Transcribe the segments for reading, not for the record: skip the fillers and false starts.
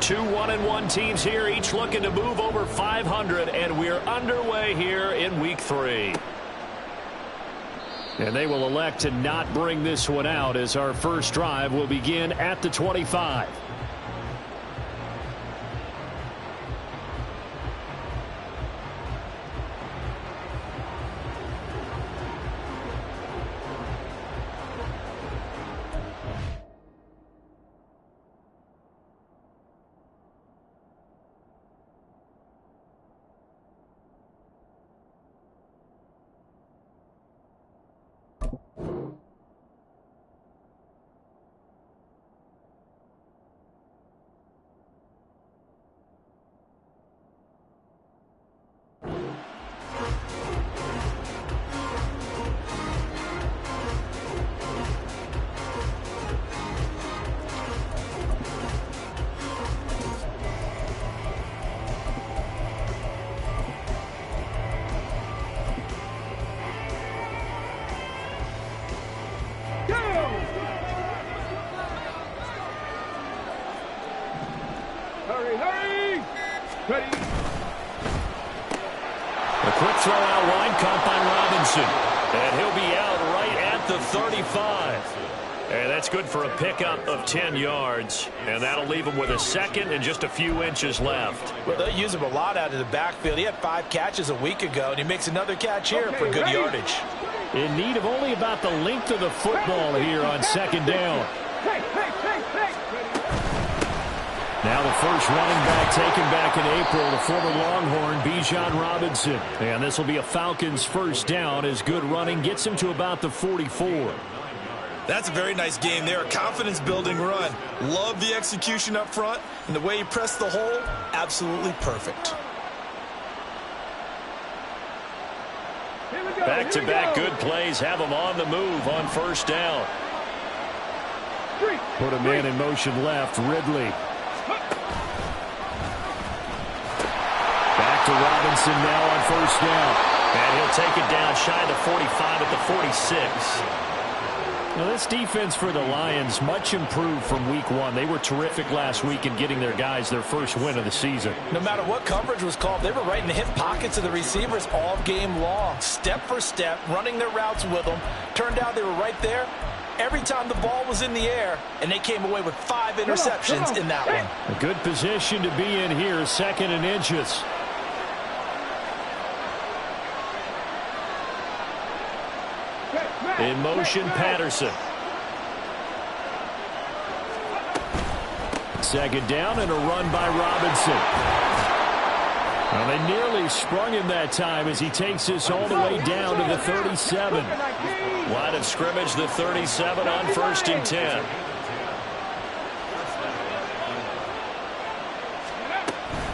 Two 1-1 teams here, each looking to move over 500, and we're underway here in week 3. And they will elect to not bring this one out as our first drive will begin at the 25. Ready. A quick throw out wide caught by Robinson. And he'll be out right at the 35. And that's good for a pickup of 10 yards. And that'll leave him with a second and just a few inches left. Well, they'll use him a lot out of the backfield. He had 5 catches a week ago, and he makes another catch here for good yardage. In need of only about the length of the football here on second down. Now the first running back taken back in April, the former Longhorn, Bijan Robinson. And this will be a Falcons first down as good running gets him to about the 44. That's a very nice game there. A confidence-building run. Love the execution up front, and the way he pressed the hole, absolutely perfect. Back-to-back good plays have him on the move on first down. Put him in motion left, Ridley. Back to Robinson now on first down. And he'll take it down shy of the 45 at the 46. Now this defense for the Lions much improved from week 1. They were terrific last week in getting their guys their first win of the season. No matter what coverage was called, they were right in the hip pockets of the receivers all game long. Step for step, running their routes with them. Turned out they were right there every time the ball was in the air, and they came away with 5 interceptions in that one. A good position to be in here, second and inches. In motion, Patterson. Second down and a run by Robinson. Well, they nearly sprung him that time as he takes this all the way down to the 37. Line of scrimmage, the 37 on first and 10.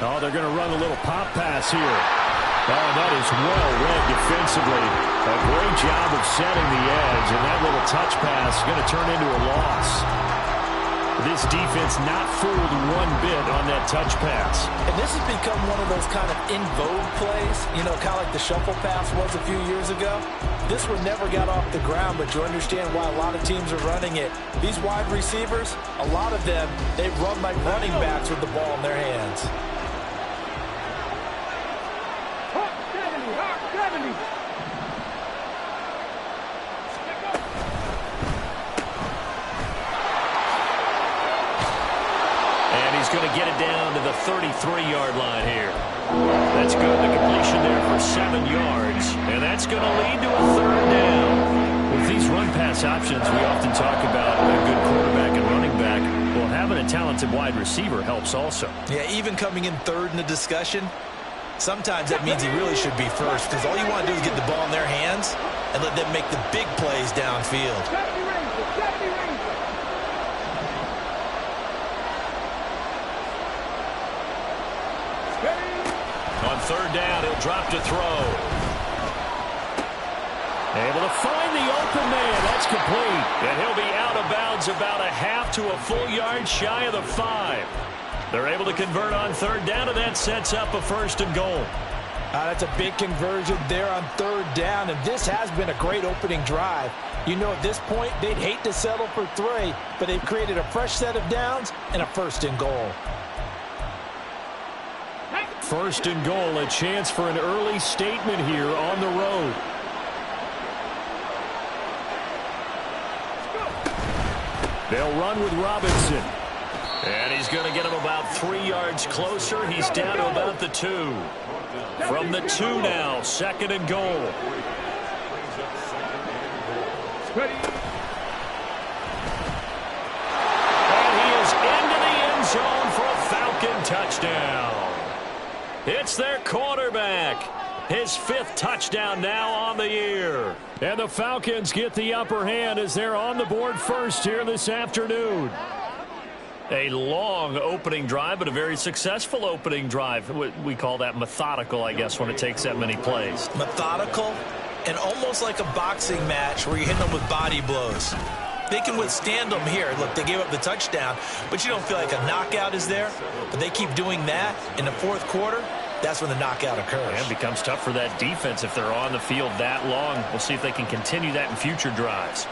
Oh, they're going to run a little pop pass here. Oh, that is well read defensively. A great job of setting the edge, and that little touch pass is going to turn into a loss. This defense not fooled one bit on that touch pass. And this has become one of those kind of in vogue plays, you know, kind of like the shuffle pass was a few years ago. This one never got off the ground, but you understand why a lot of teams are running it. These wide receivers, a lot of them, they run like running backs with the ball in their hands. Going to get it down to the 33-yard line here. That's good. The completion there for 7 yards. And that's going to lead to a third down. With these run-pass options, we often talk about a good quarterback and running back. Well, having a talented wide receiver helps also. Yeah, even coming in third in the discussion, sometimes that means he really should be first, because all you want to do is get the ball in their hands and let them make the big plays downfield. On third down, he'll drop to throw. Able to find the open man. That's complete. And he'll be out of bounds about a half to a full yard shy of the 5. They're able to convert on third down, and that sets up a first and goal. That's a big conversion there on third down, and this has been a great opening drive. You know, at this point, they'd hate to settle for 3, but they've created a fresh set of downs and a first and goal. First and goal, a chance for an early statement here on the road. They'll run with Robinson. And he's going to get him about 3 yards closer. He's down to about the 2. From the 2 now, second and goal. And he is into the end zone for a Falcon touchdown. It's their quarterback. His 5th touchdown now on the year. And the Falcons get the upper hand as they're on the board first here this afternoon. A long opening drive, but a very successful opening drive. We call that methodical, I guess, when it takes that many plays. Methodical and almost like a boxing match where you hit them with body blows. They can withstand them here. Look, they gave up the touchdown, but you don't feel like a knockout is there. But they keep doing that in the 4th quarter. That's when the knockout occurs. And it becomes tough for that defense if they're on the field that long. We'll see if they can continue that in future drives.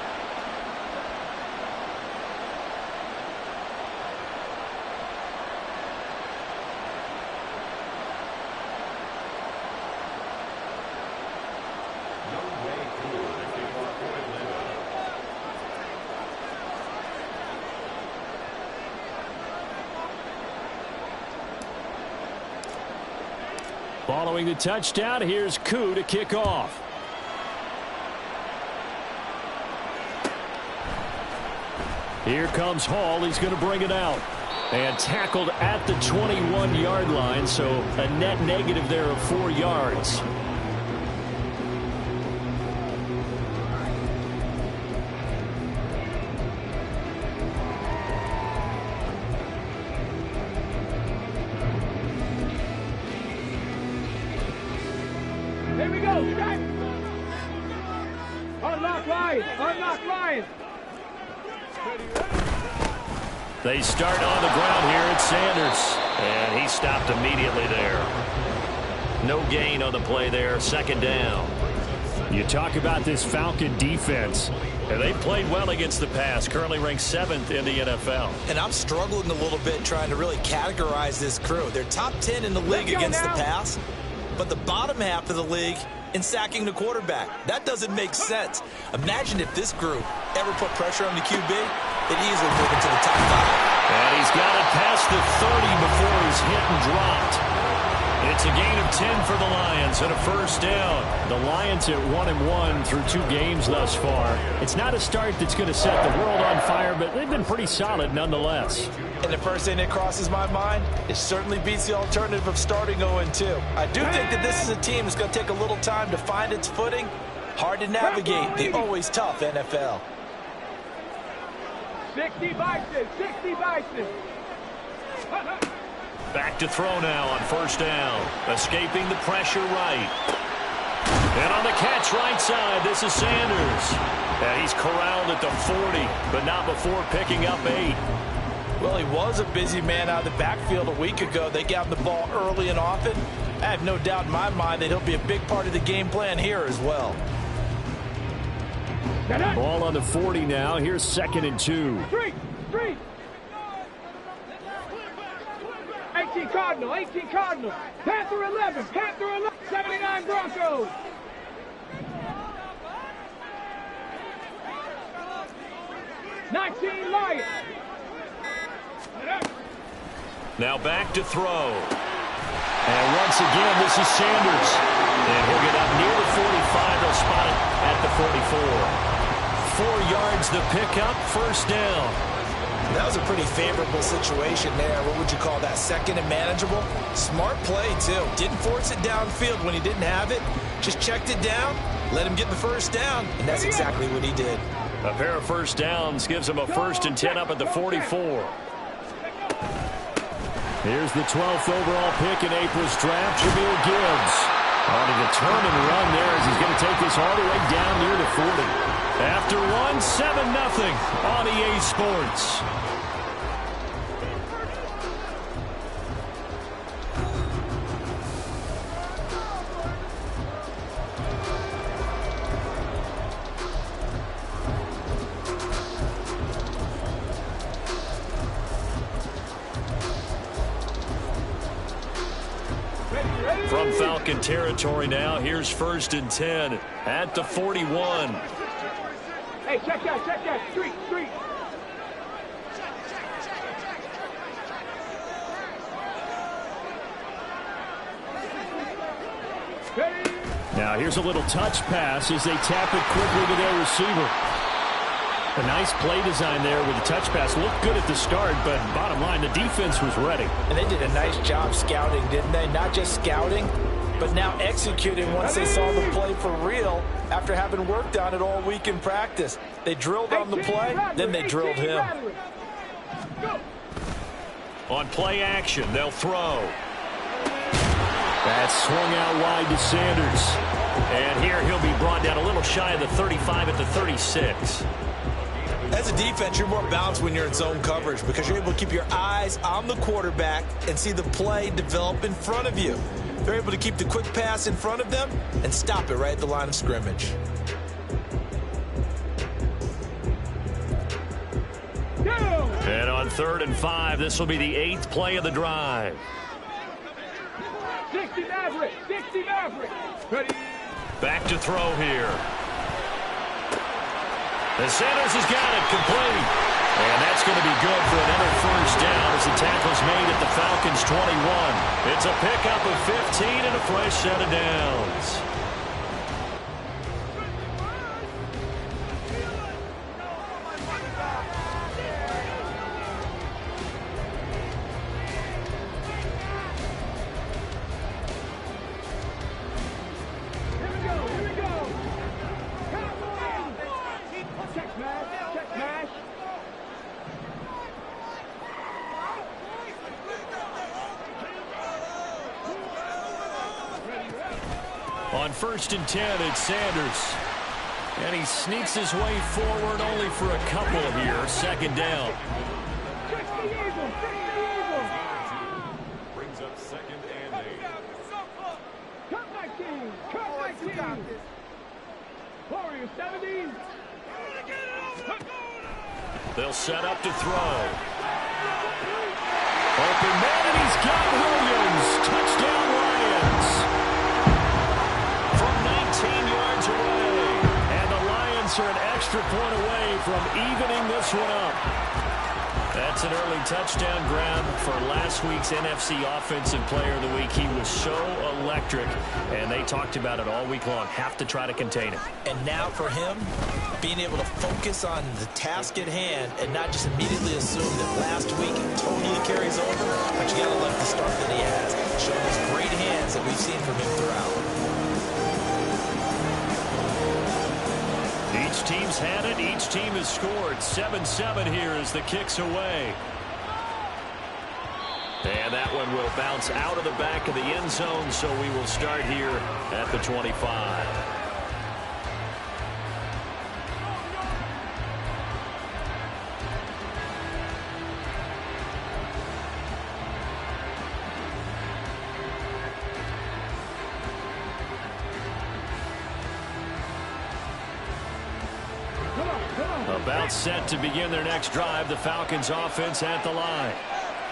Following the touchdown, here's Koo to kick off. Here comes Hall. He's going to bring it out. And tackled at the 21-yard line, so a net negative there of 4 yards. Here we go, strike! Unlock line! Unlock line! They start on the ground here at Sanders. And he stopped immediately there. No gain on the play there. Second down. You talk about this Falcon defense. And they played well against the pass. Currently ranked 7th in the NFL. And I'm struggling a little bit trying to really categorize this crew. They're top 10 in the league against the pass, but the bottom half of the league in sacking the quarterback. That doesn't make sense. Imagine if this group ever put pressure on the QB, they'd easily move into the top 5. And he's got it past the 30 before he's hit and dropped. It's a gain of 10 for the Lions and a first down. The Lions at 1-1 through 2 games thus far. It's not a start that's going to set the world on fire, but they've been pretty solid nonetheless. And the first thing that crosses my mind, it certainly beats the alternative of starting 0-2. I do think that this is a team that's going to take a little time to find its footing. Hard to navigate the always tough NFL. 60 Bison! 60 Bison! Back to throw now on first down. Escaping the pressure right. And on the catch right side, this is Sanders. And he's corralled at the 40, but not before picking up 8. Well, he was a busy man out of the backfield a week ago. They got him the ball early and often. I have no doubt in my mind that he'll be a big part of the game plan here as well. Ball on the 40 now. Here's 2nd and 2. Street! 18 Cardinal, 18 Cardinal. Panther 11, Panther 11, 79 Broncos. '19 Lions. Now back to throw. And once again, this is Sanders. And he'll get up near the 45. They'll spot it at the 44. 4 yards the pickup, first down. That was a pretty favorable situation there. What would you call that? Second and manageable? Smart play, too. Didn't force it downfield when he didn't have it. Just checked it down, let him get the first down, and that's exactly what he did. A pair of first downs gives him a 1st and 10 up at the 44. Here's the 12th overall pick in April's draft, Jahmyr Gibbs. On a determined run there as he's going to take this all the way down near the 40. After 7-0 on EA Sports. From Falcon territory now, here's 1st and 10 at the 41. Hey, check that. Street. Now here's a little touch pass as they tap it quickly to their receiver. A nice play design there with the touch pass. Looked good at the start, but bottom line, the defense was ready. And they did a nice job scouting, didn't they? Not just scouting, but now executing once they saw the play for real after having worked on it all week in practice. They drilled on the play, then they drilled him. On play action, they'll throw. That's swung out wide to Sanders. And here he'll be brought down a little shy of the 35 at the 36. As a defense, you're more balanced when you're in zone coverage because you're able to keep your eyes on the quarterback and see the play develop in front of you. They're able to keep the quick pass in front of them and stop it right at the line of scrimmage. And on 3rd and 5, this will be the 8th play of the drive. 60 Maverick. Ready. Back to throw here. And Sanders has got it complete. And that's going to be good for another 1st down as the tackle's made at the Falcons' 21. It's a pickup of 15 and a fresh set of downs. On 1st and 10, it's Sanders. And he sneaks his way forward only for a couple here. 2nd down. Brings up 2nd and 8. Cut my team. Warriors 70. They'll set up to throw. Open man, and he's got Williams. Touchdown, Lions. From 19 yards away. And the Lions are an extra point away from evening this one up. That's an early touchdown grab for last week's NFC Offensive Player of the Week. He was so electric, and they talked about it all week long. Have to try to contain him. And now for him, being able to focus on the task at hand and not just immediately assume that last week totally carries over, but you got to love the start that he has, showing those great hands that we've seen from him throughout. Each team's had it. Each team has scored. 7-7 here as the kick's away. And that one will bounce out of the back of the end zone, so we will start here at the 25. About set to begin their next drive. The Falcons offense at the line.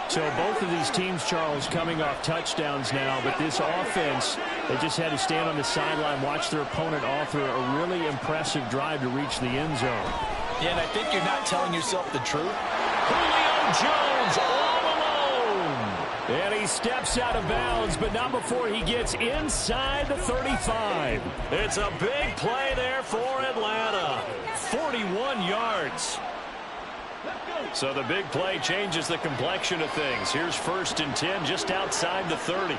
So both of these teams, Charles, coming off touchdowns now, but this offense, they just had to stand on the sideline, watch their opponent offer a really impressive drive to reach the end zone. Yeah, and I think you're not telling yourself the truth. Julio Jones all alone. And he steps out of bounds, but not before he gets inside the 35. It's a big play there for Atlanta. 41 yards. So the big play changes the complexion of things. Here's 1st and 10 just outside the 30.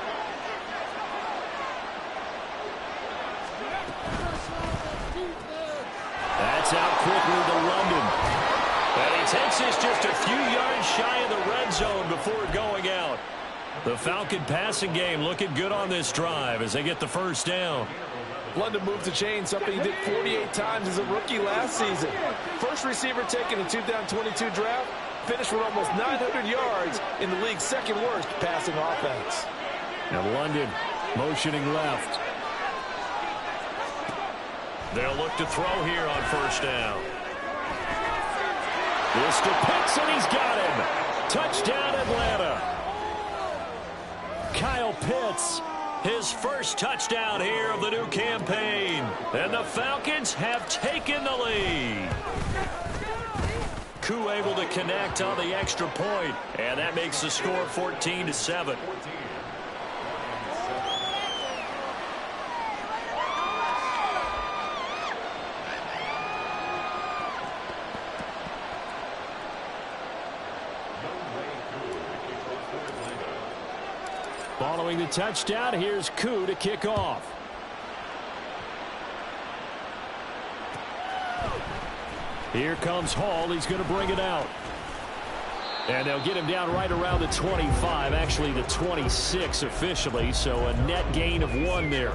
That's out quickly to London. And he takes this just a few yards shy of the red zone before going out. The Falcon passing game looking good on this drive as they get the 1st down. London moved the chain, something he did 48 times as a rookie last season. First receiver taken in 2022 draft, finished with almost 900 yards in the league's 2nd worst passing offense. And London motioning left. They'll look to throw here on 1st down. This to Pitts, and he's got him. Touchdown, Atlanta. Kyle Pitts His first touchdown here of the new campaign. And the Falcons have taken the lead. Koo able to connect on the extra point, and that makes the score 14-7. Following the touchdown, here's Koo to kick off. Here comes Hall. He's going to bring it out. And they'll get him down right around the 25, actually the 26 officially, so a net gain of 1 there.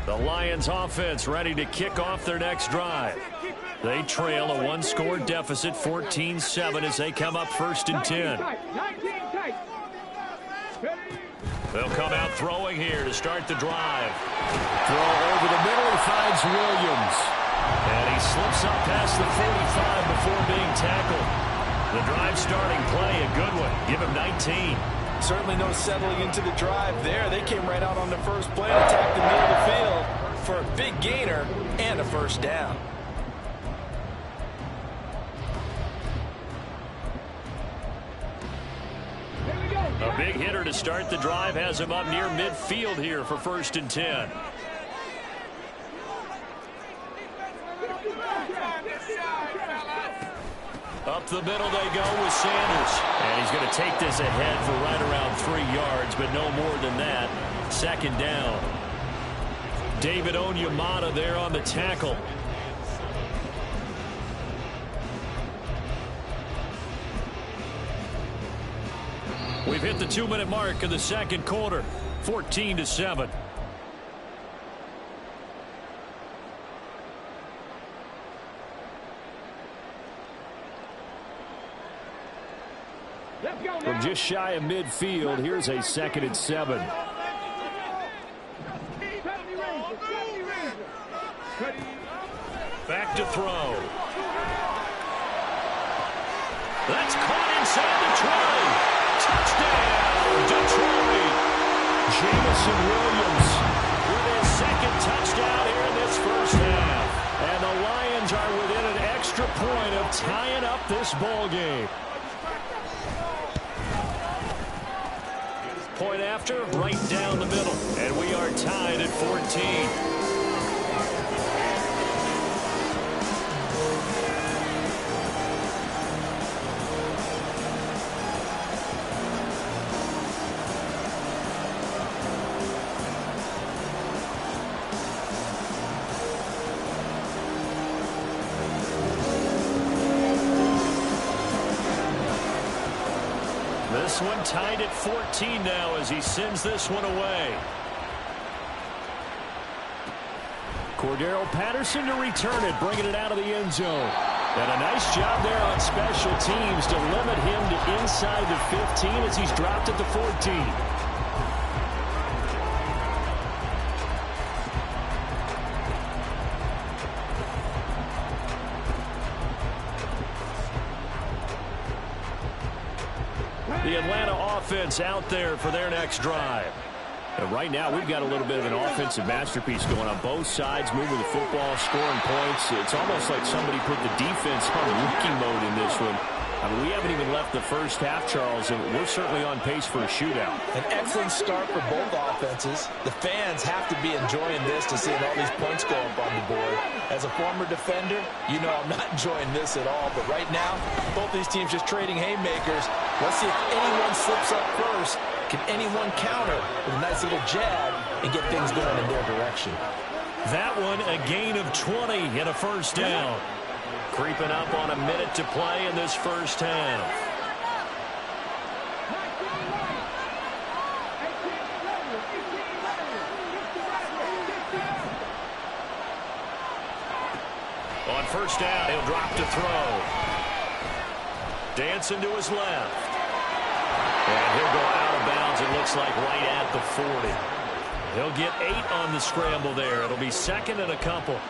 The Lions offense ready to kick off their next drive. They trail a 1-score deficit, 14-7, as they come up 1st and 10. They'll come out throwing here to start the drive. Throw over the middle, he finds Williams. And he slips up past the 45 before being tackled. The drive starting play, a good one. Give him 19. Certainly no settling into the drive there. They came right out on the first play and attacked the middle of the field for a big gainer and a 1st down. A big hitter to start the drive has him up near midfield here for 1st and 10. Up the middle they go with Sanders. And he's going to take this ahead for right around 3 yards, but no more than that. 2nd down. David Onyemata there on the tackle. We've hit the 2-minute mark of the 2nd quarter. 14-7. From just shy of midfield, here's a 2nd and 7. Back to throw. That's caught inside the 20. Touchdown, Detroit. Jameson Williams with his 2nd touchdown here in this 1st half. And the Lions are within an extra point of tying up this ball game. Point after, right down the middle. And we are tied at 14. This one tied at 14 now as he sends this one away. Cordero Patterson to return it, bringing it out of the end zone. And a nice job there on special teams to limit him to inside the 15 as he's dropped at the 14. The Atlanta offense out there for their next drive. And right now, we've got a little bit of an offensive masterpiece going on both sides, moving the football, scoring points. It's almost like somebody put the defense on rookie mode in this one. I mean, we haven't even left the 1st half, Charles, and we're certainly on pace for a shootout. An excellent start for both offenses. The fans have to be enjoying this to seeing all these points go up on the board. As a former defender, you know I'm not enjoying this at all. But right now, both these teams just trading haymakers. Let's see if anyone slips up first. Can anyone counter with a nice little jab and get things going in their direction? That one, a gain of 20 and a 1st down. Creeping up on a minute to play in this 1st half. On 1st down, he'll drop to throw. Dancing to his left. And he'll go out of bounds, it looks like, right at the 40. He'll get 8 on the scramble there. It'll be 2nd and a couple.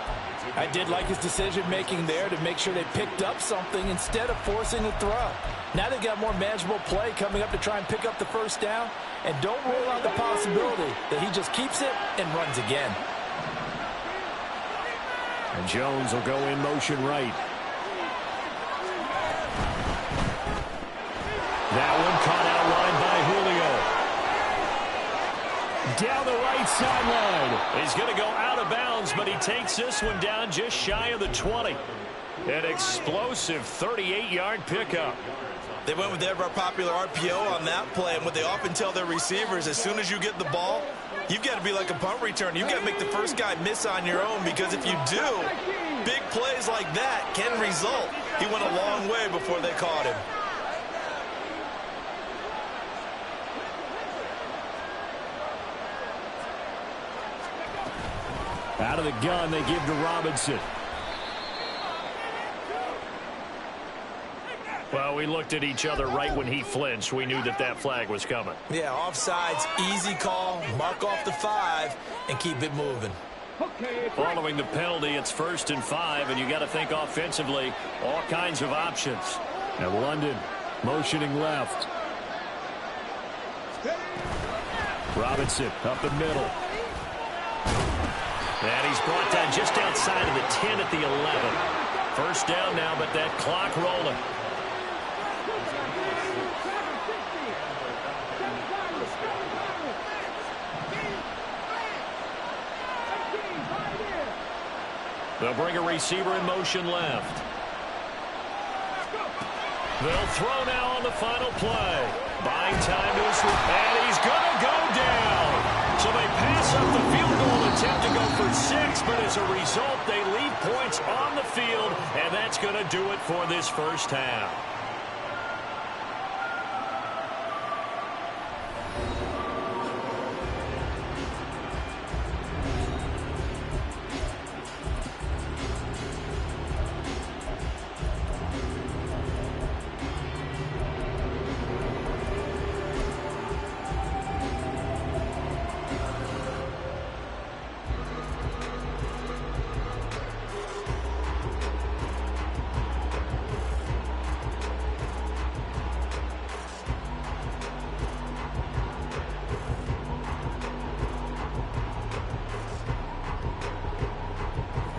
I did like his decision-making there to make sure they picked up something instead of forcing a throw. Now they've got more manageable play coming up to try and pick up the first down. And don't rule out the possibility that he just keeps it and runs again. And Jones will go in motion right. That one caught out wide by Julio. Down the right sideline. He's going to go out of bounds, but he takes this one down just shy of the 20. An explosive 38-yard pickup. They went with their popular RPO on that play, and what they often tell their receivers, as soon as you get the ball, you've got to be like a punt return. You've got to make the first guy miss on your own, because if you do, big plays like that can result. He went a long way before they caught him. Out of the gun, they give to Robinson. Well, we looked at each other right when he flinched. We knew that that flag was coming. Yeah, offsides, easy call, mark off the 5, and keep it moving. Following the penalty, it's 1st and 5, and you got to think offensively, all kinds of options. And London motioning left. Robinson up the middle. And he's brought down just outside of the 10 at the 11. First down now, but that clock rolling. They'll bring a receiver in motion left. They'll throw now on the final play. Buying time to his, and he's going to go down. So they pass up the field goal attempt to go for 6, but as a result, they leave points on the field, and that's going to do it for this first half.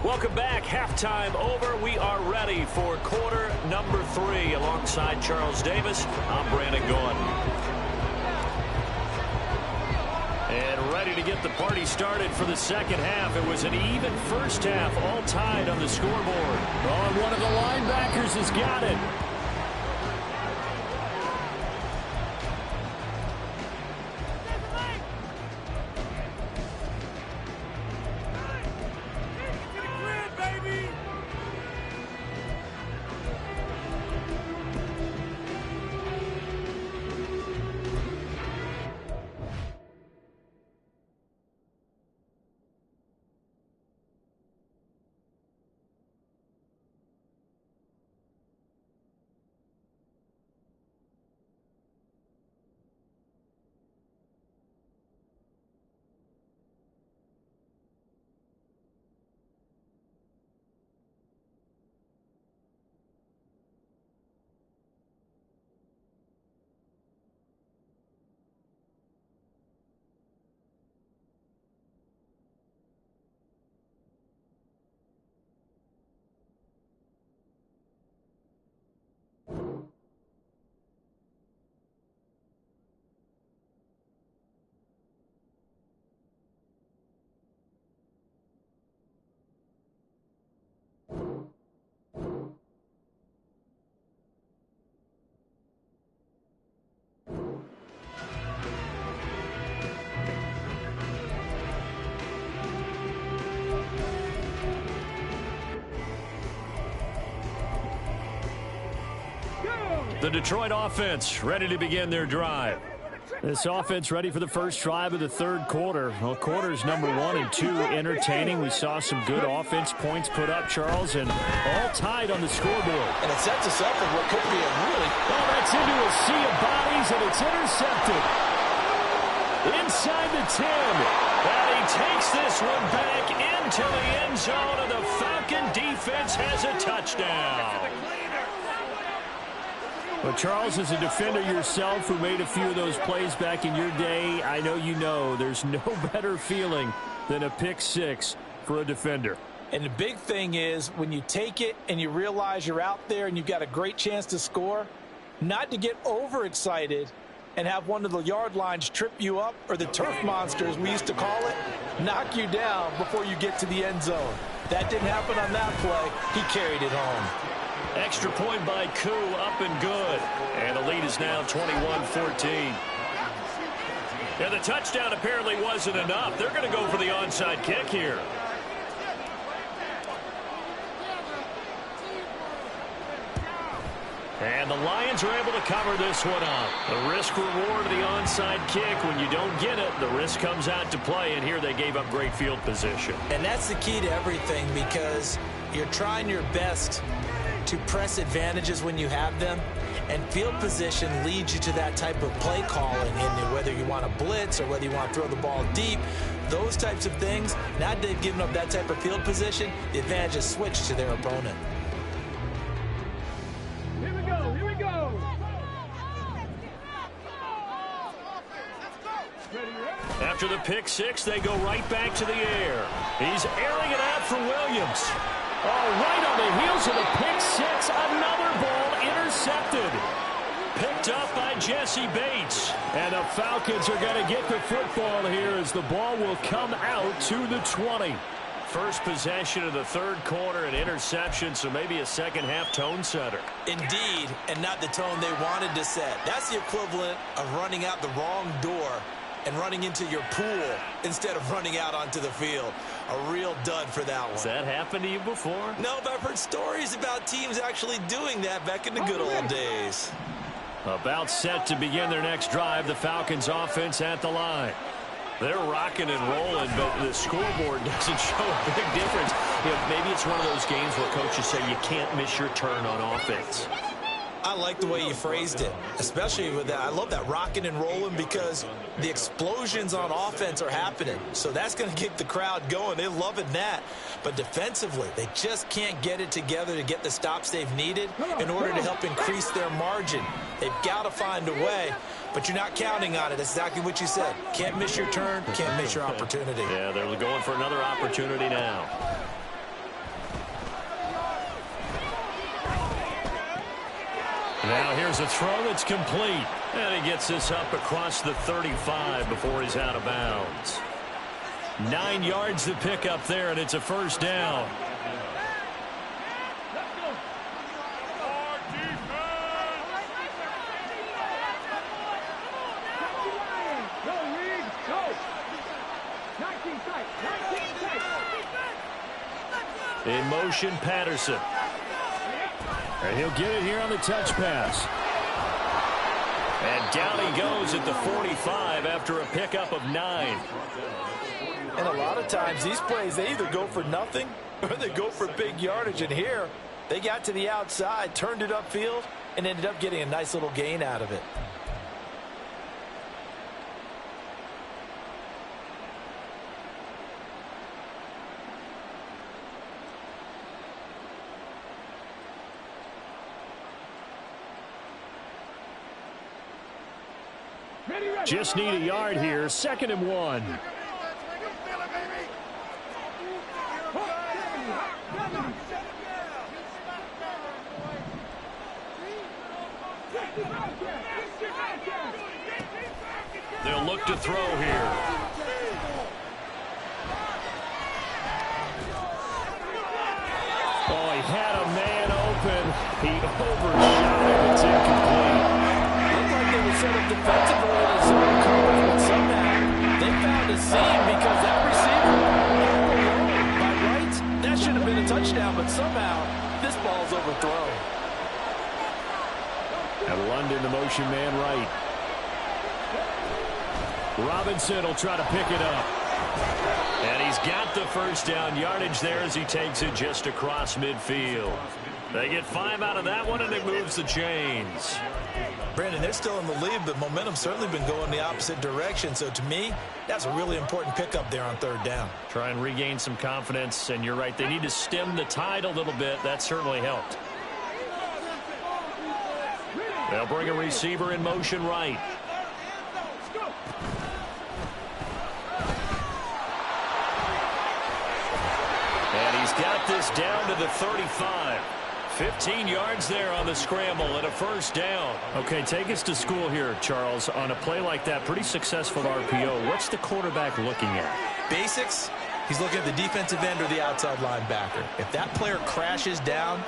Welcome back. Halftime over. We are ready for quarter number 3. Alongside Charles Davis, I'm Brandon Gordon. And ready to get the party started for the second half. It was an even first half, all tied on the scoreboard. Oh, and one of the linebackers has got it. The Detroit offense ready to begin their drive. This offense ready for the first drive of the third quarter. Well, quarters number 1 and 2 entertaining. We saw some good offense points put up, Charles, and all tied on the scoreboard. And it sets us up for what could be a really... Oh, that's into a sea of bodies, and it's intercepted. Inside the 10. And he takes this one back into the end zone, and the Falcon defense has a touchdown. Well, Charles, as a defender yourself who made a few of those plays back in your day, I know you know there's no better feeling than a pick six for a defender. And the big thing is when you take it and you realize you're out there and you've got a great chance to score, not to get overexcited and have one of the yard lines trip you up, or the turf monsters, we used to call it, knock you down before you get to the end zone. That didn't happen on that play. He carried it home. Extra point by Koo, up and good. And the lead is now 21-14. And the touchdown apparently wasn't enough. They're going to go for the onside kick here. And the Lions are able to cover this one up. The risk-reward of the onside kick. When you don't get it, the risk comes out to play. And here they gave up great field position. And that's the key to everything, because you're trying your best to press advantages when you have them, and field position leads you to that type of play calling, and whether you want to blitz or whether you want to throw the ball deep, those types of things. Now that they've given up that type of field position, the advantage is switched to their opponent. Here we go, here we go. After the pick six, they go right back to the air. He's airing it out for Williams. Oh, right on the heels of the pick six, another ball intercepted. Picked up by Jesse Bates. And the Falcons are going to get the football here as the ball will come out to the 20. First possession of the third quarter, an interception, so maybe a second-half tone setter. Indeed, and not the tone they wanted to set. That's the equivalent of running out the wrong door and running into your pool instead of running out onto the field. A real dud for that one. Has that happened to you before? No, but I've heard stories about teams actually doing that back in the good old days. About set to begin their next drive, the Falcons offense at the line. They're rocking and rolling, but the scoreboard doesn't show a big difference. You know, maybe it's one of those games where coaches say you can't miss your turn on offense. I like the way you phrased it, especially with that. I love that rocking and rolling, because the explosions on offense are happening. So that's going to keep the crowd going. They're loving that. But defensively, they just can't get it together to get the stops they've needed in order to help increase their margin. They've got to find a way, but you're not counting on it. That's exactly what you said. Can't miss your turn, can't miss your opportunity. Yeah, they're going for another opportunity now. Now here's a throw that's complete. And he gets this up across the 35 before he's out of bounds. 9 yards to pick up there, and it's a first down. In motion, Patterson. And he'll get it here on the touch pass. And down he goes at the 45 after a pickup of 9. And a lot of times these plays, they either go for nothing or they go for big yardage. And here, they got to the outside, turned it upfield, and ended up getting a nice little gain out of it. Just need a yard here. 2nd and 1. They'll look to throw here. Oh, he had a man open. He overshot it. It's incomplete. Looked like they were set up defensively in a zone coverage, but somehow they found a seam because that receiver, by rights, that should have been a touchdown, but somehow this ball's overthrown. And London, the motion man right. Robinson will try to pick it up. And he's got the first down yardage there as he takes it just across midfield. They get 5 out of that one, and it moves the chains. Brandon, they're still in the lead, but momentum's certainly been going the opposite direction. So to me, that's a really important pickup there on 3rd down. Try and regain some confidence, and you're right. They need to stem the tide a little bit. That certainly helped. They'll bring a receiver in motion right. And he's got this down to the 35. 15 yards there on the scramble and a first down. Okay, take us to school here, Charles. On a play like that, pretty successful RPO. What's the quarterback looking at? Basics, he's looking at the defensive end or the outside linebacker. If that player crashes down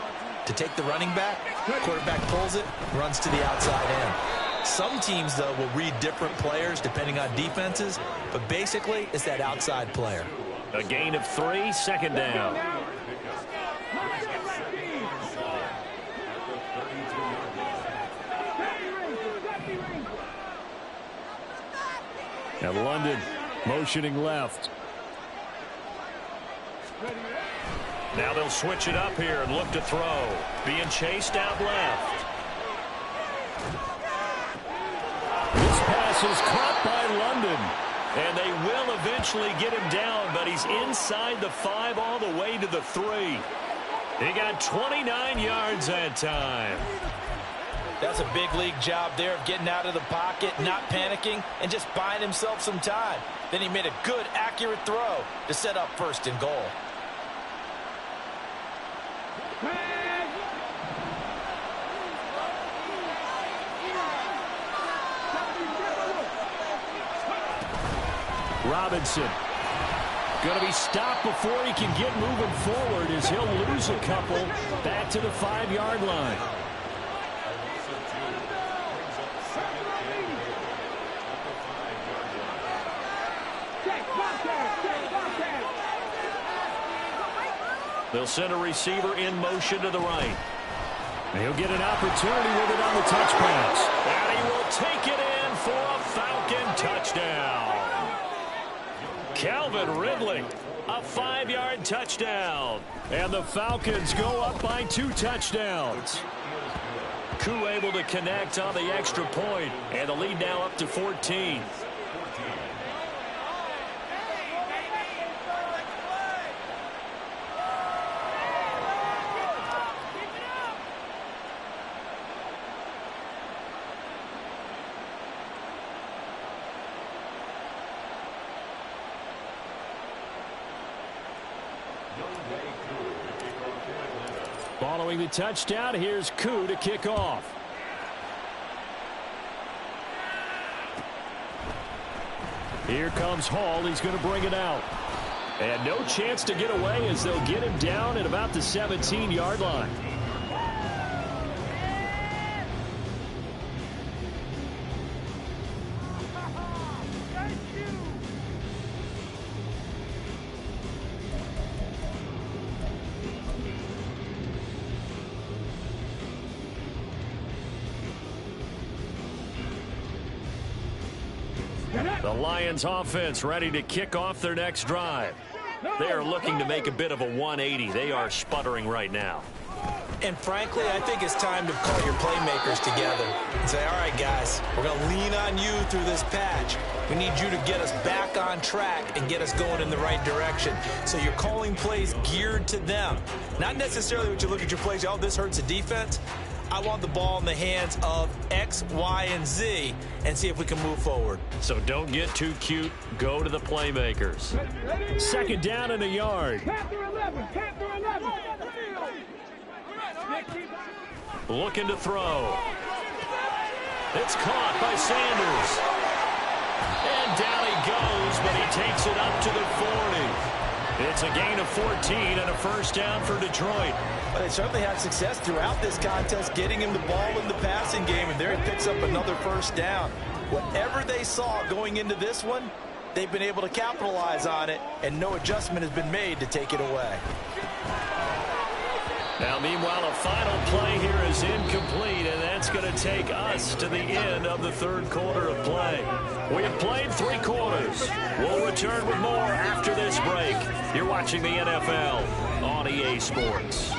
to take the running back, quarterback pulls it, runs to the outside end. Some teams, though, will read different players depending on defenses, but basically it's that outside player. A gain of 3, second down. And London motioning left. Now they'll switch it up here and look to throw. Being chased out left. This pass is caught by London. And they will eventually get him down, but he's inside the 5 all the way to the 3. He got 29 yards that time. That's a big league job there of getting out of the pocket, not panicking, and just buying himself some time. Then he made a good, accurate throw to set up first and goal. Robinson going to be stopped before he can get moving forward as he'll lose a couple back to the 5-yard line. They'll send a receiver in motion to the right. And he'll get an opportunity with it on the touch pass. And he will take it in for a Falcon touchdown. Calvin Ridley, a 5-yard touchdown. And the Falcons go up by 2 touchdowns. Koo able to connect on the extra point, and the lead now up to 14. Following the touchdown, here's Koo to kick off. Here comes Hall. He's going to bring it out. And no chance to get away as they'll get him down at about the 17-yard line. The Lions offense ready to kick off their next drive. They are looking to make a bit of a 180. They are sputtering right now. And frankly, I think it's time to call your playmakers together and say, all right, guys, we're going to lean on you through this patch. We need you to get us back on track and get us going in the right direction. So you're calling plays geared to them. Not necessarily when you look at your plays, oh, this hurts the defense. I want the ball in the hands of X, Y, and Z and see if we can move forward. So don't get too cute. Go to the playmakers. Second down and a yard. Panther 11. Panther 11. Looking to throw. It's caught by Sanders. And down he goes, but he takes it up to the 40. It's a gain of 14 and a first down for Detroit. Well, they certainly had success throughout this contest getting him the ball in the passing game, and there he picks up another first down. Whatever they saw going into this one, they've been able to capitalize on it, and no adjustment has been made to take it away. Now, meanwhile, a final play here is incomplete, and that's going to take us to the end of the third quarter of play. We have played 3 quarters. We'll return with more after this break. You're watching the NFL on EA Sports.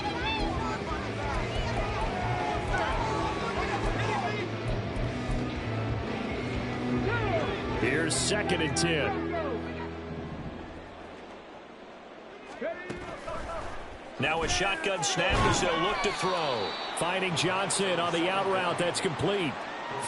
Here's 2nd and 10. Now a shotgun snap as they'll look to throw. Finding Johnson on the out route. That's complete.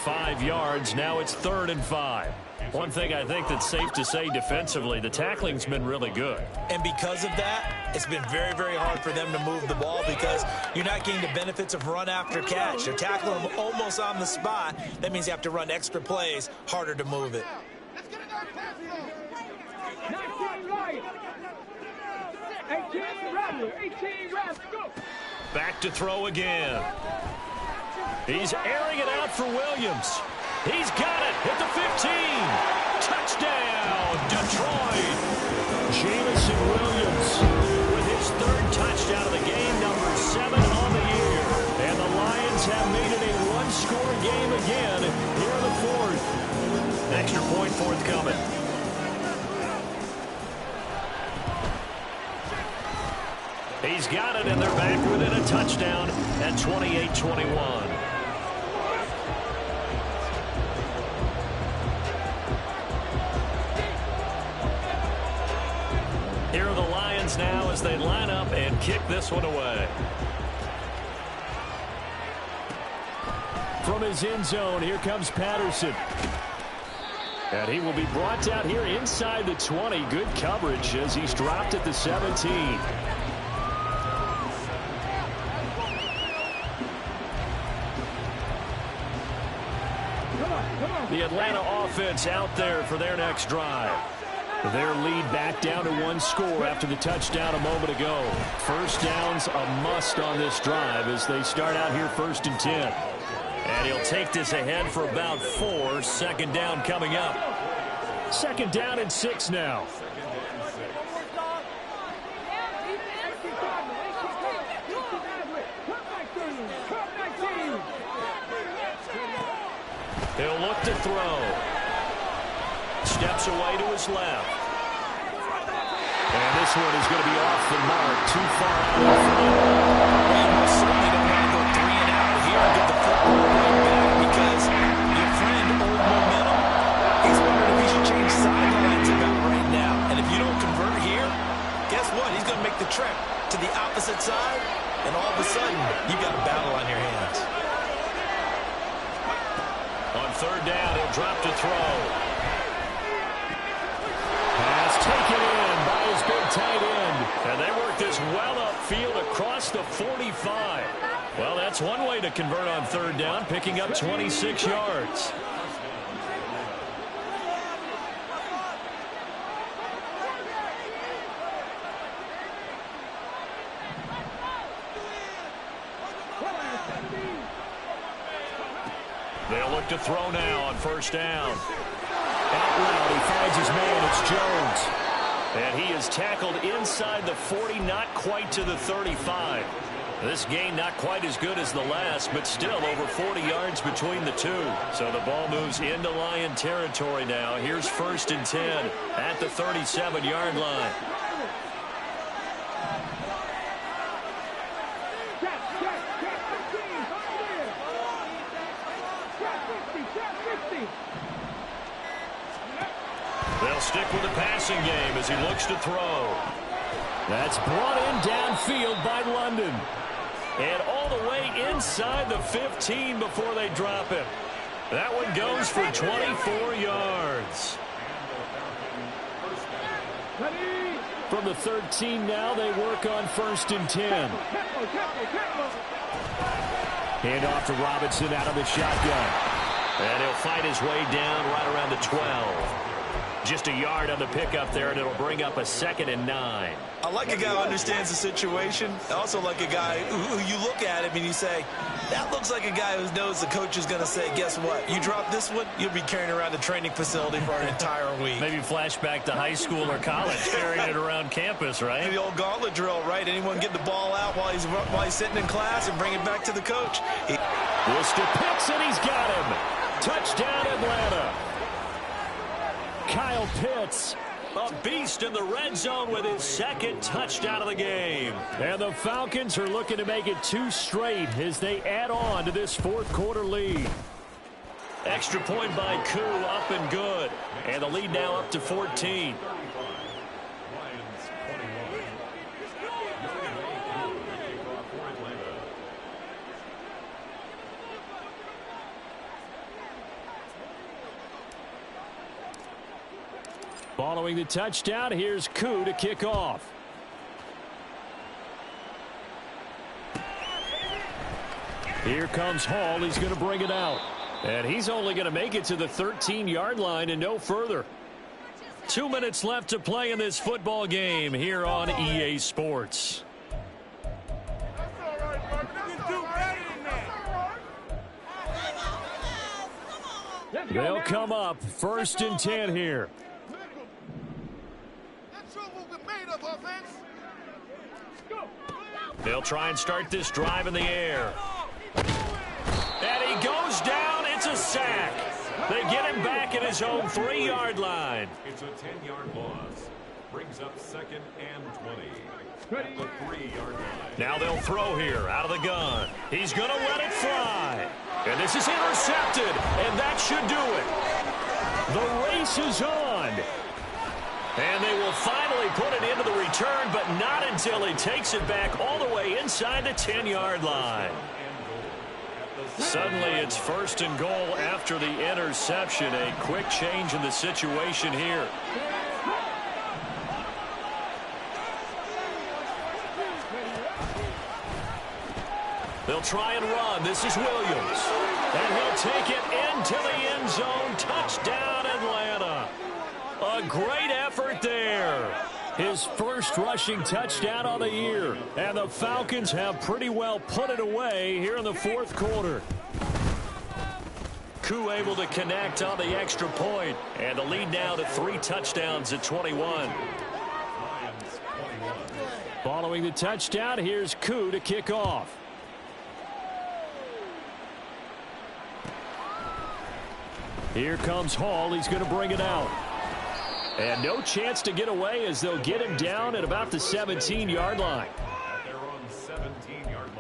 5 yards. Now it's 3rd and 5. One thing I think that's safe to say defensively, the tackling's been really good. And because of that, it's been very, very hard for them to move the ball because you're not getting the benefits of run after catch. You're tackling them almost on the spot. That means you have to run extra plays, harder to move it. 19 Lions. 18 Rattler. 18 Rattler. Go. Back to throw again. He's airing it out for Williams. He's got it at the 15. Touchdown, Detroit. Jameson Williams With his 3rd touchdown of the game, number 7 on the year. And the Lions have made it a one-score game again here in the 4th. Extra point forthcoming. He's got it, and they're back within a touchdown at 28-21. Here are the Lions now as they line up and kick this one away. from his end zone. Here comes Patterson. And he will be brought down here inside the 20. Good coverage as he's dropped at the 17. The Atlanta offense out there for their next drive. Their lead back down to one score after the touchdown a moment ago. First down's a must on this drive as they start out here 1st and 10. And he'll take this ahead for about 4. Second down coming up. 2nd down and 6 now. He'll look to throw. Steps away to his left. And this one is going to be off the mark. Too far out in front. You certainly don't want to go 3 and out here and get the football right back because your friend, old momentum, he's wondering if he should change sidelines about right now. And if you don't convert here, guess what? He's going to make the trek to the opposite side, and all of a sudden, you've got a battle on your hands. On 3rd down, he'll drop to throw. Pass taken in by his big tight end. And they work this well upfield across the 45. Well, that's one way to convert on 3rd down, picking up 26 yards. They'll look to throw now on 1st down. Out route, he finds his man. It's Jones. And he is tackled inside the 40, not quite to the 35. This gain not quite as good as the last, but still over 40 yards between the two. So the ball moves into Lion territory now. Here's 1st and 10 at the 37-yard line. They'll stick with the passing game as he looks to throw. That's brought in downfield by London. And all the way inside the 15 before they drop him. That one goes for 24 yards. From the 13 now, they work on 1st and 10. Hand off to Robinson out of the shotgun. And he'll fight his way down right around the 12. Just a yard on the pickup there, and it'll bring up a 2nd and 9. I like a guy who understands the situation. I also like a guy who you look at him and you say, that looks like a guy who knows the coach is going to say, guess what? You drop this one, you'll be carrying around the training facility for an entire week. Maybe flashback to high school or college, carrying it around campus, right? The old gauntlet drill, right? Anyone get the ball out while he's sitting in class and bring it back to the coach. Worcester picks and he's got him. Touchdown, Atlanta. Kyle Pitts. A beast in the red zone with his 2nd touchdown of the game. And the Falcons are looking to make it 2 straight as they add on to this 4th quarter lead. Extra point by Koo, up and good. And the lead now up to 14. Following the touchdown, here's Koo to kick off. Here comes Hall. He's going to bring it out. And he's only going to make it to the 13-yard line and no further. 2 minutes left to play in this football game here on EA Sports. They'll come up 1st and 10 here. They'll try and start this drive in the air. And he goes down. It's a sack. They get him back at his own 3-yard line. It's a 10-yard loss. Brings up 2nd and 20. At the 3-yard line. Now they'll throw here out of the gun. He's going to let it fly. And this is intercepted. And that should do it. The race is on. And they will finally put it into the return, but not until he takes it back all the way inside the 10-yard line. Suddenly it's 1st and goal after the interception. A quick change in the situation here. They'll try and run. This is Williams. And he'll take it into the end zone. Touchdown, Atlanta. A great effort there. His first rushing touchdown on the year. And the Falcons have pretty well put it away here in the 4th quarter. Koo able to connect on the extra point. And the lead now to 3 touchdowns at 21. Following the touchdown, here's Koo to kick off. Here comes Hall. He's going to bring it out. And no chance to get away as they'll get him down at about the 17-yard line. They're on the 17-yard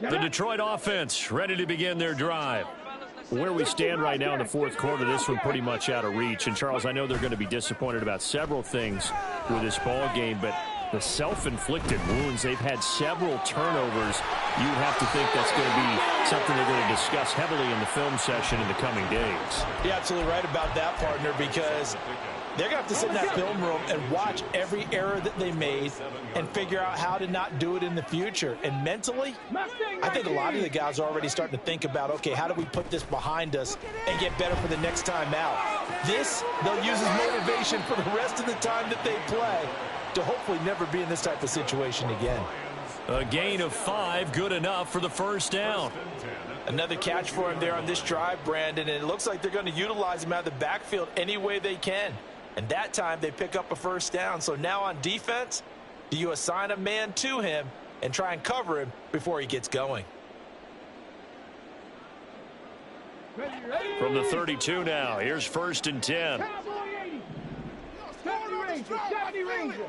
line. The Detroit offense ready to begin their drive. Where we stand right now in the 4th quarter, this one pretty much out of reach. And, Charles, I know they're going to be disappointed about several things with this ball game, but the self-inflicted wounds, they've had several turnovers. You have to think that's going to be something they're going to discuss heavily in the film session in the coming days. You're absolutely right about that, partner, because they're going to have to sit in that film room and watch every error that they made and figure out how to not do it in the future. And mentally, I think a lot of the guys are already starting to think about, okay, how do we put this behind us and get better for the next time out? This, they'll use as motivation for the rest of the time that they play to hopefully never be in this type of situation again. A gain of 5, good enough for the 1st down. Another catch for him there on this drive, Brandon, and it looks like they're going to utilize him out of the backfield any way they can. And that time they pick up a 1st down. So now on defense, do you assign a man to him and try and cover him before he gets going? From the 32 now, here's 1st and 10. 70 Ranger.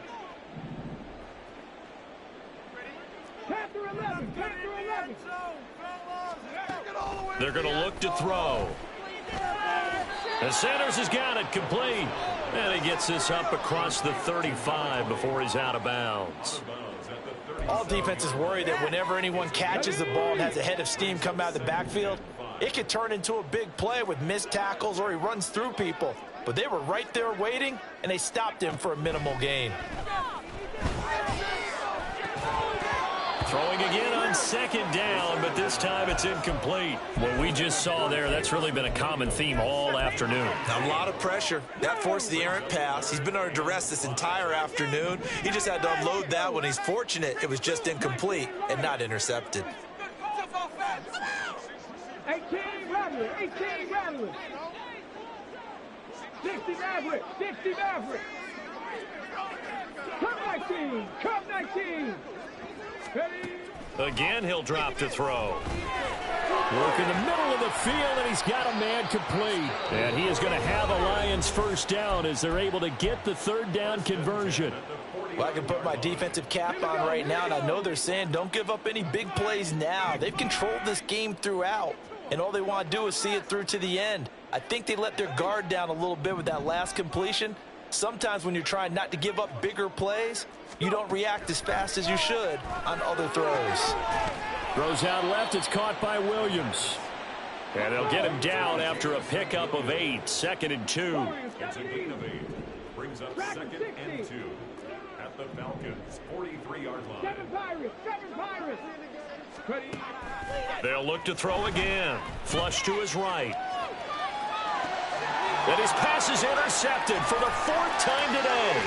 Panther 11, Panther 11. They're going to look to throw. And Sanders has got it complete. And he gets this up across the 35 before he's out of bounds. All defenses worry that whenever anyone catches the ball and has a head of steam come out of the backfield, it could turn into a big play with missed tackles or he runs through people. But they were right there waiting, and they stopped him for a minimal gain. Throwing again on 2nd down, but this time it's incomplete. What we just saw there, that's really been a common theme all afternoon. A lot of pressure. That forced the errant pass. He's been under duress this entire afternoon. He just had to unload that one. He's fortunate it was just incomplete and not intercepted. 18 Rattler, 18 Rattler. 60 Maverick, 60 Maverick. Come 19, come 19. Again, he'll drop to throw. Work in the middle of the field, and he's got a man complete. And he is going to have a Lions 1st down as they're able to get the 3rd down conversion. Well, I can put my defensive cap on right now, and I know they're saying don't give up any big plays now. They've controlled this game throughout, and all they want to do is see it through to the end. I think they let their guard down a little bit with that last completion. Sometimes when you're trying not to give up bigger plays, you don't react as fast as you should on other throws. Throws out left. It's caught by Williams. And they'll get him down after a pickup of 8. 2nd and 2. It's a gain of 8. Brings up 2nd and 2 at the Falcons' 43-yard line. Seven Pirates. Ready. They'll look to throw again. Flush to his right. And his pass is intercepted for the 4th time today.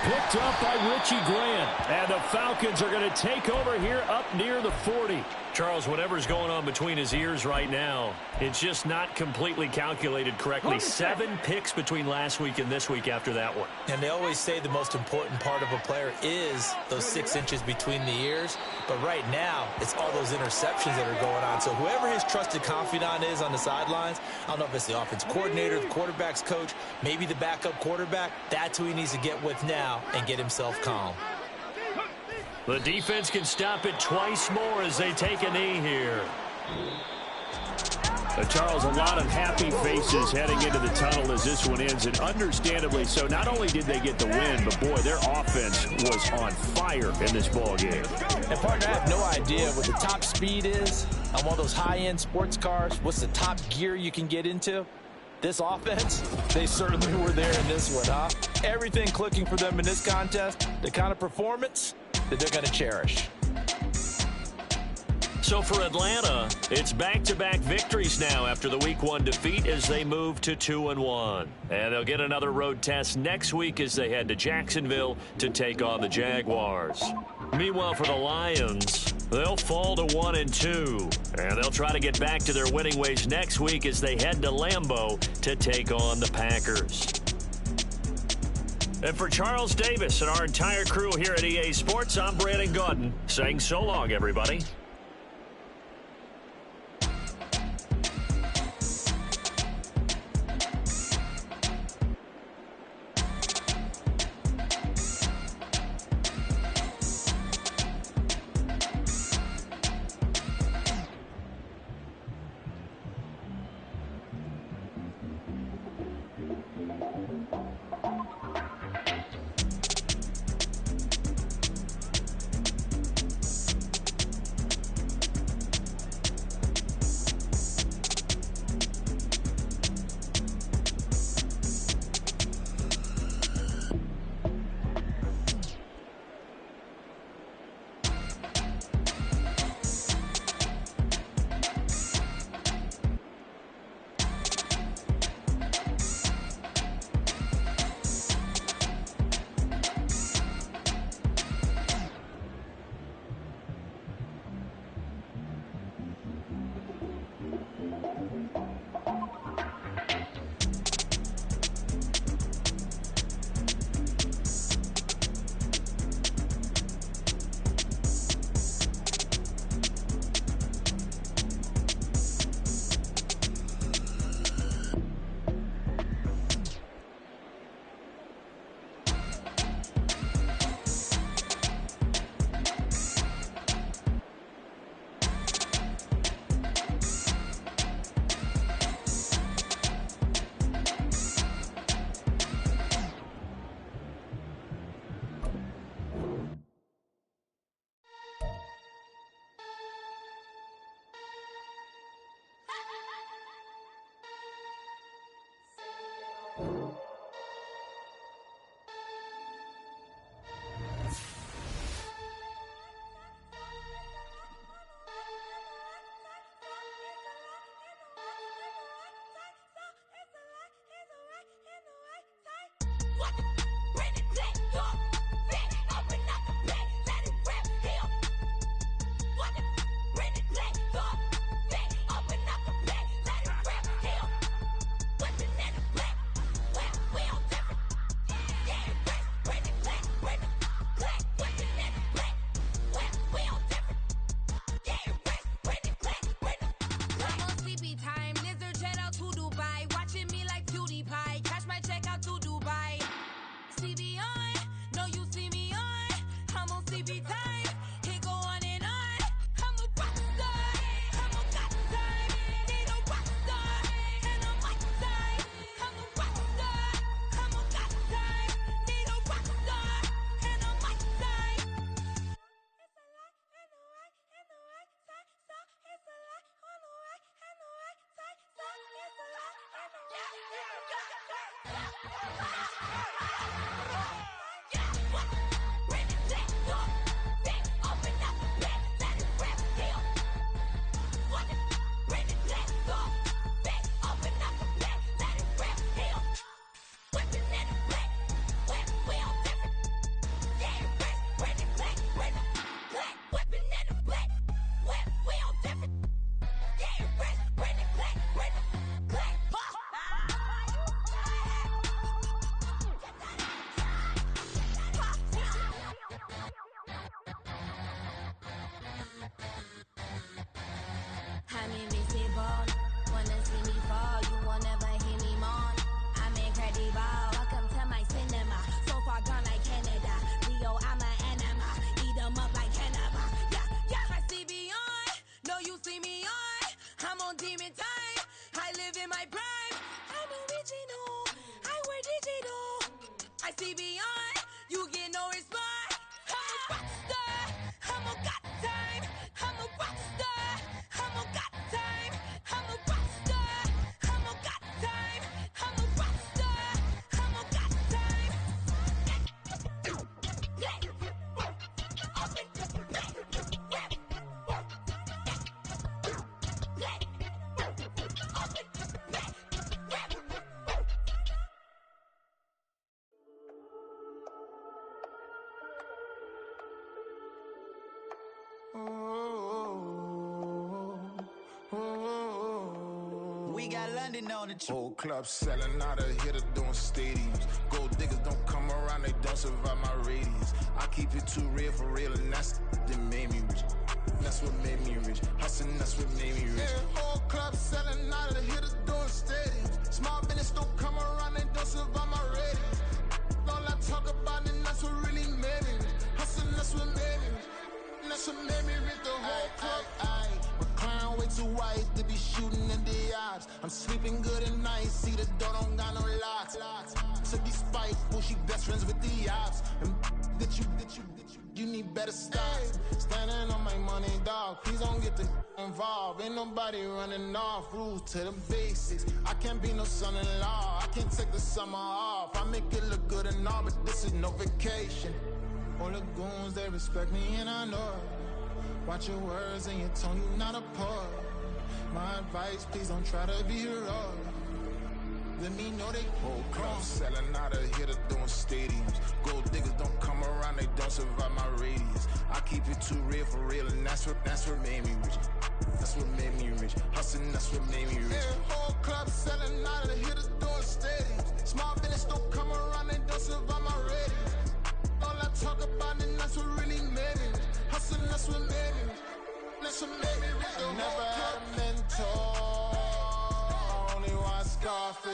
Picked up by Richie Grant. And the Falcons are going to take over here up near the 40. Charles, whatever's going on between his ears right now, it's just not completely calculated correctly. 7 picks between last week and this week after that one. And they always say the most important part of a player is those 6 inches between the ears. But right now, it's all those interceptions that are going on. So whoever his trusted confidant is on the sidelines, I don't know if it's the offense coordinator, the quarterback's coach, maybe the backup quarterback, that's who he needs to get with now and get himself calm. The defense can stop it twice more as they take a knee here. Charles, a lot of happy faces heading into the tunnel as this one ends, and understandably so. Not only did they get the win, but boy, their offense was on fire in this ball game. And partner, I have no idea what the top speed is on one of those high-end sports cars. What's the top gear you can get into? This offense, they certainly were there in this one, huh? Everything clicking for them in this contest, the kind of performance that they're going to cherish. So for Atlanta, it's back-to-back victories now after the Week 1 defeat as they move to 2-1. And they'll get another road test next week as they head to Jacksonville to take on the Jaguars. Meanwhile, for the Lions, they'll fall to 1-2. And they'll try to get back to their winning ways next week as they head to Lambeau to take on the Packers. And for Charles Davis and our entire crew here at EA Sports, I'm Brandon Gaudin saying so long, everybody. I'm invisible. Wanna see me fall, you won't ever hear me moan. I'm incredible. Welcome to my cinema. So far gone like Canada. Leo, I'm an anima. Eat them up like cannibal. Yeah, yeah. I see beyond. No, you see me on. I'm on demon time. I live in my prime. I'm original. I wear digital. I see beyond. You get no response. I'm a rock star. I'm a got time. I'm a rock star. I'm a got time. I'm a rock star. I'm a got time. I'm a rock star. I'm a got time. We got London on the trip. Whole club selling out of here to doing stadiums. Gold diggers don't come around, they don't survive my radius. I keep it too real for real, and that's that made me rich. That's what made me rich. Hustling, that's what made me rich. Yeah, whole club selling out of here to doing stadiums. Small business don't come around, they don't survive my radius. All I talk about, and that's what really made me rich. Hustling, that's what made me rich. That's what made me rich. The whole club. McLaren way too white to be shooting in the odds. I'm sleeping good at night, see the door don't got no locks. To be spiteful, she best friends with the ops. And you need better stop. Standing on my money, dog. Please don't get the involved. Ain't nobody running off. Rules to the basics. I can't be no son-in-law. I can't take the summer off. I make it look good and all, but this is no vacation. All the goons, they respect me and I know it. Watch your words and your tone, you not a poet. My advice, please don't try to be heroic. Let me know they whole club selling out of here to doing stadiums. Gold diggers don't come around, they don't survive my radius. I keep it too real for real, and that's what made me rich. That's what made me rich. Hustling, that's what made me rich. Yeah, whole club selling out of here to doing stadiums. Small business don't come around, they don't survive my radius. All I talk about, and that's what really made me rich. Hustling, that's what made me rich. That's what made me rich. I never had a mentor, only one Scarface.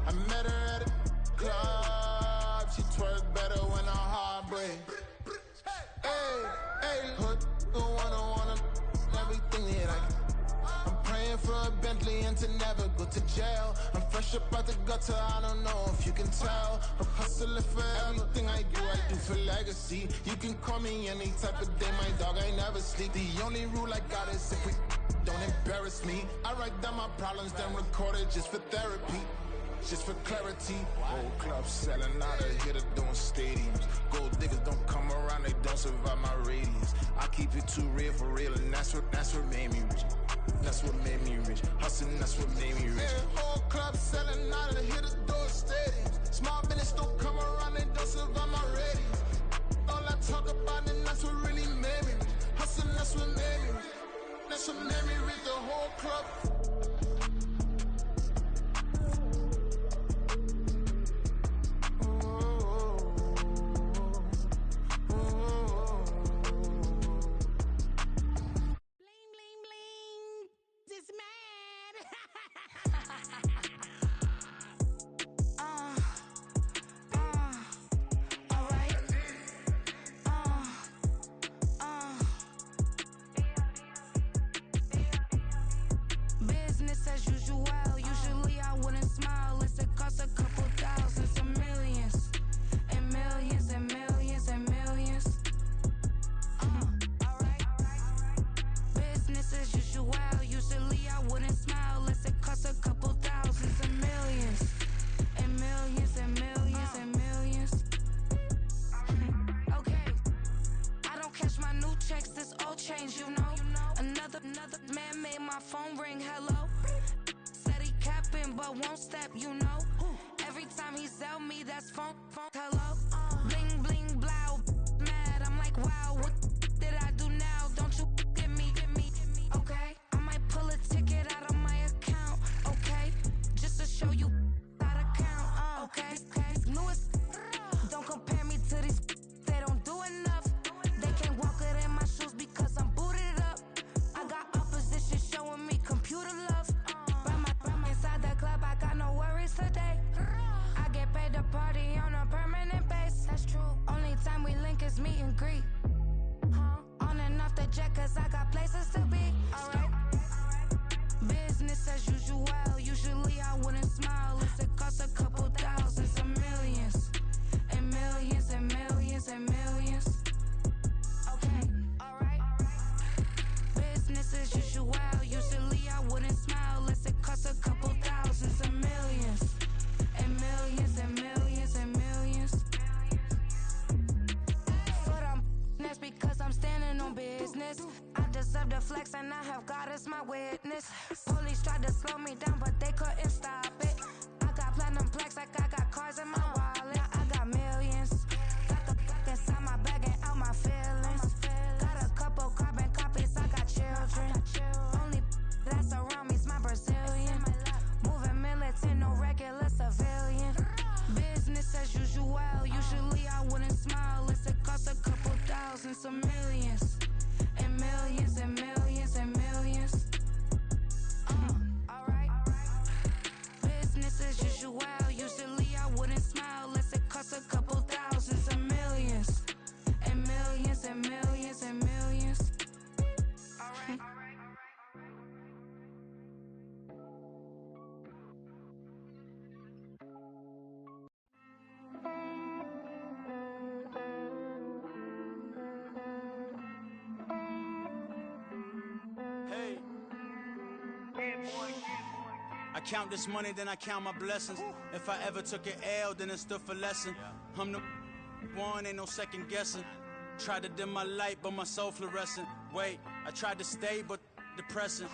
I met her at a club, she twerk better when her heart breaks. Hey, hood, wanna everything that I can. I'm praying for a Bentley and to never go to jail. I'm fresh up out the gutter, I don't know if you can tell. I'm hustling for everything I do for legacy. You can call me any type of day, my dog, I never sleep. The only rule I got is if we don't embarrass me. I write down my problems, then record it just for therapy. Just for clarity. Whole club selling out of here to doing stadiums. Gold diggers don't come around, they don't survive my radius. I keep it too real for real, and that's what made me rich. That's what made me rich. Hustling, that's what made me rich. Yeah, whole club selling out of here to doing stadiums. Small business don't come around, they don't survive my radius. All I talk about, and that's what really made me rich. Hustling, that's what made me rich. That's what made me rich. The whole club. checks, this all change, you know. Another man made my phone ring, hello. Said he capping, but won't step, you know. Every time he sell me, that's phone, hello. Bling, bling, blow, mad, I'm like, wow, what did I do now? Don't you get me, okay? I might pull a ticket out of my account, okay? Just to show you how to count, okay? Newest, don't compare me to these, they don't do enough. They can't walk it in my shoes because I'm booted up. I got opposition showing me computer love. From inside the club, I got no worries today. I get paid to party on a permanent base. That's true. Only time we link is meet and greet. On and off the jet, cause I got places to be. Alright. Business as usual. Usually I wouldn't smile. It costs a couple thousands and millions. And millions and millions and millions. Okay, alright. Business as usual. Usually I wouldn't smile unless it costs a couple thousands and millions. And millions and millions and millions. For them, that's because I'm standing on business. I deserve the flex and I have God as my witness. Police tried to slow me down, but they couldn't stop it. I got platinum plaques like I got cars in my wallet. I got millions. Got the fuck inside my bag and out my feelings. Got a couple carbon copies, I got children. Only that's around me's my Brazilian. Moving militant, no regular civilian. Business as usual. Usually I wouldn't smile unless it costs a couple thousands of millions. And millions and millions and millions. Alright. Business as usual. Usually I wouldn't smile unless it costs a couple thousands of millions. And millions and millions and millions. Alright. Hey. I count this money, then I count my blessings. If I ever took an L, then it stood for lesson. I'm the one, ain't no second guessing. Tried to dim my light, but my soul fluorescent. Wait, I tried to stay, but depressing.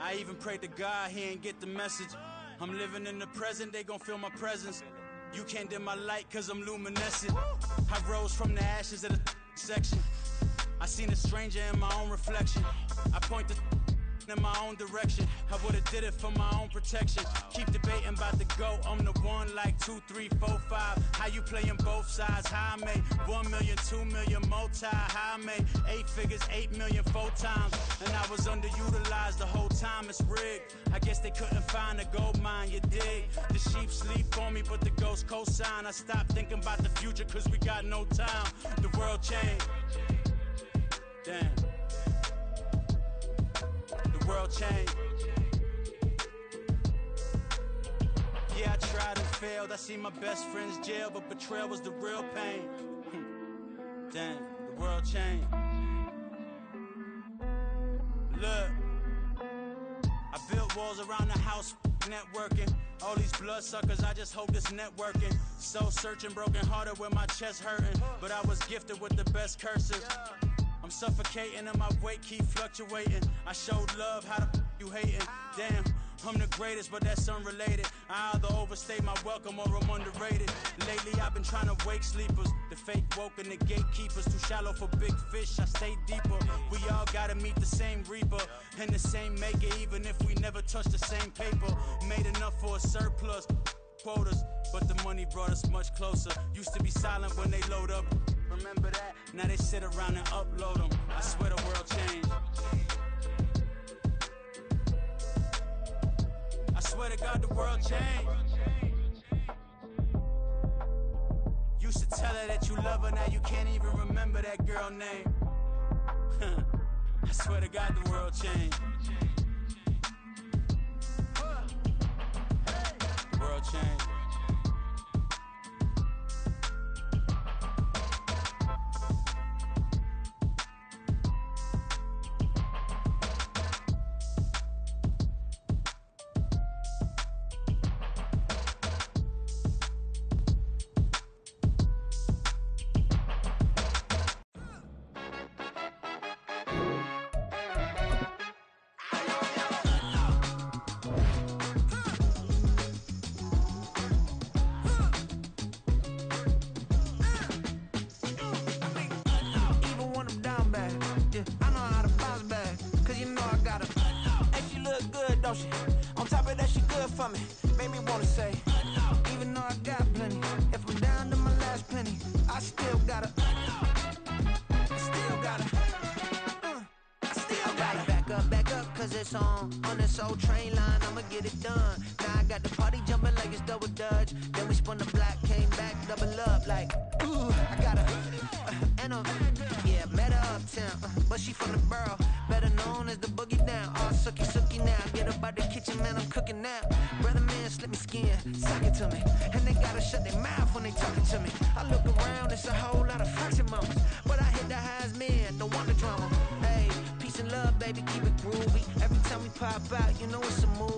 I even prayed to God, he ain't get the message. I'm living in the present, they gon' feel my presence. You can't dim my light, cause I'm luminescent. I rose from the ashes of the section. I seen a stranger in my own reflection. I point the in my own direction. I would've did it for my own protection. Keep debating about the GOAT. I'm the one like 2, 3, 4, 5. How you playing both sides? How I made 1 million, 2 million, multi. How I made 8 figures, 8 million, 4 times. And I was underutilized the whole time. It's rigged. I guess they couldn't find a gold mine, you dig? The sheep sleep on me, but the ghost cosign. I stopped thinking about the future, cause we got no time. The world changed. Damn. The world changed. Yeah, I tried and failed. I seen my best friends jail, but betrayal was the real pain. Damn, the world changed. Look, I built walls around the house, networking. All these bloodsuckers, I just hope this networking. Soul searching, broken hearted with my chest hurting. But I was gifted with the best curses. I'm suffocating and my weight keep fluctuating. I showed love, how the you hating? Damn, I'm the greatest, but that's unrelated. I either overstay my welcome or I'm underrated. Lately I've been trying to wake sleepers. The fake woke and the gatekeepers. Too shallow for big fish, I stay deeper. We all gotta meet the same reaper and the same maker, even if we never touch the same paper. Made enough for a surplus quotas, but the money brought us much closer. Used to be silent when they load up. Remember that? Now they sit around and upload them. I swear the world changed. I swear to God the world changed. Used to tell her that you love her, now you can't even remember that girl name. I swear to God the world changed. The world changed. don't she? On top of that, she good for me. Made me wanna say, even though I got plenty, if I'm down to my last penny, I still gotta, back up, cause it's on this old train line, I'ma get it done. Now I got the party jumping like it's double dutch. Then we spun the block, came back, double up like, ooh, I got her, and yeah, met her uptown, but she from the borough, better known as the boogie down. All sookie now, get up out the kitchen, man, I'm cooking now. Brother man, slip me skin, suck it to me, and they gotta shut their mouth when they talking to me. I look around, it's a whole lot of fraction moments, but I hit the highs, man, don't want the drama. Hey, peace and love, baby, keep it groovy. Every time we pop out, you know it's a move.